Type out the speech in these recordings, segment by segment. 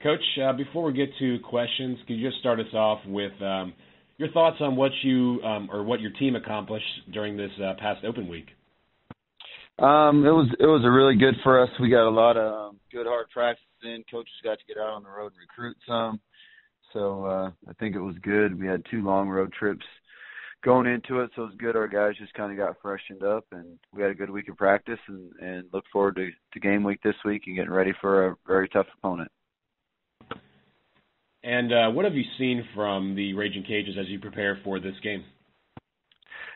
Coach, before we get to questions, could you just start us off with your thoughts on what you or what your team accomplished during this past open week? It was a really good for us. We got a lot of good hard practices in. Coaches got to get out on the road and recruit some. So I think it was good. We had 2 long road trips going into it, so it was good. Our guys just kind of got freshened up, and we had a good week of practice and look forward to game week this week and getting ready for a very tough opponent. And what have you seen from the Raging Cajuns as you prepare for this game?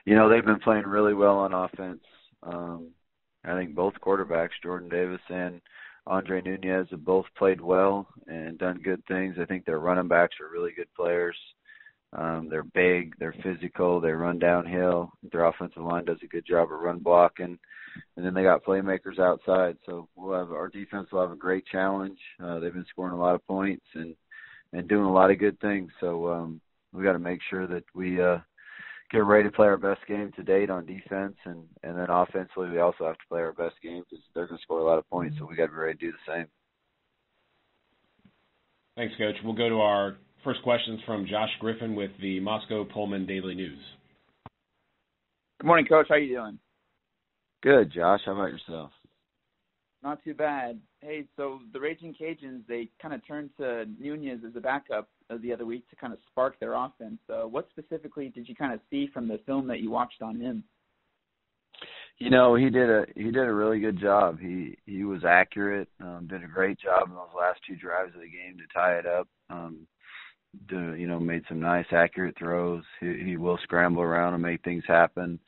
You know, they've been playing really well on offense. I think both quarterbacks, Jordan Davis and Andre Nunez, have both played well and done good things. I think their running backs are really good players. They're big, they're physical, they run downhill. Their offensive line does a good job of run blocking. And then they got playmakers outside. So our defense will have a great challenge. They've been scoring a lot of points and doing a lot of good things. So we got to make sure that we get ready to play our best game to date on defense. And then offensively, we also have to play our best game because they're going to score a lot of points. So we got to be ready to do the same. Thanks, Coach. We'll go to our first questions from Josh Griffin with the Moscow Pullman Daily News. Good morning, Coach. How you doing? Good, Josh. How about yourself? Not too bad. Hey, so the Raging Cajuns, they kind of turned to Nunez as a backup the other week to kind of spark their offense. What specifically did you kind of see from the film that you watched on him? You know, he did a really good job. He was accurate, did a great job in those last 2 drives of the game to tie it up. Made some nice accurate throws. He will scramble around and make things happen.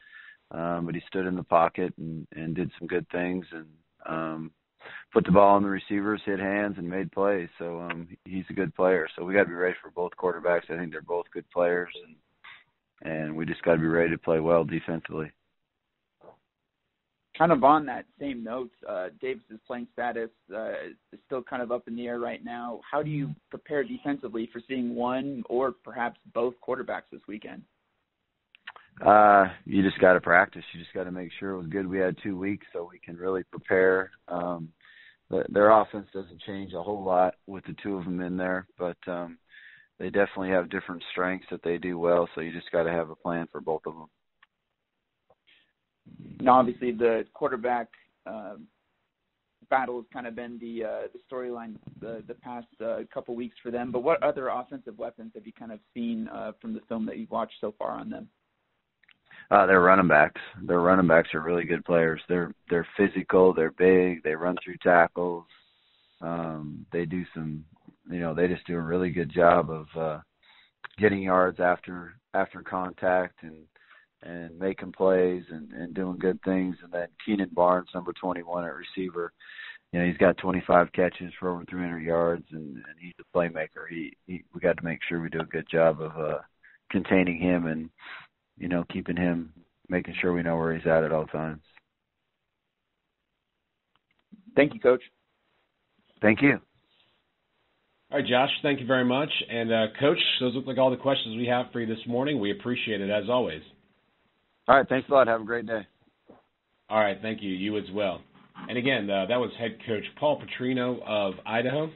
But he stood in the pocket and did some good things and put the ball on the receivers, hit hands, and made plays. So he's a good player. So we got to be ready for both quarterbacks. I think they're both good players, and we just got to be ready to play well defensively. Kind of on that same note, Davis's playing status is still kind of up in the air right now. How do you prepare defensively for seeing one or perhaps both quarterbacks this weekend? You just got to practice. You just got to make sure it was good. We had 2 weeks, so we can really prepare. Their offense doesn't change a whole lot with the 2 of them in there, but they definitely have different strengths that they do well, so you just got to have a plan for both of them. Now, obviously, the quarterback battle has kind of been the storyline the past couple weeks for them, but what other offensive weapons have you kind of seen from the film that you've watched so far on them? They're running backs. Their running backs are really good players. They're physical. They're big. They run through tackles. They do some, they just do a really good job of getting yards after contact and making plays and doing good things. And then Keenan Barnes, number 21 at receiver, he's got 25 catches for over 300 yards, and he's a playmaker. We got to make sure we do a good job of containing him and keeping him, making sure we know where he's at all times. Thank you, Coach. Thank you. All right, Josh, thank you very much. And, Coach, those look like all the questions we have for you this morning. We appreciate it, as always. All right, thanks a lot. Have a great day. All right, thank you. You as well. And, again, that was head coach Paul Petrino of Idaho.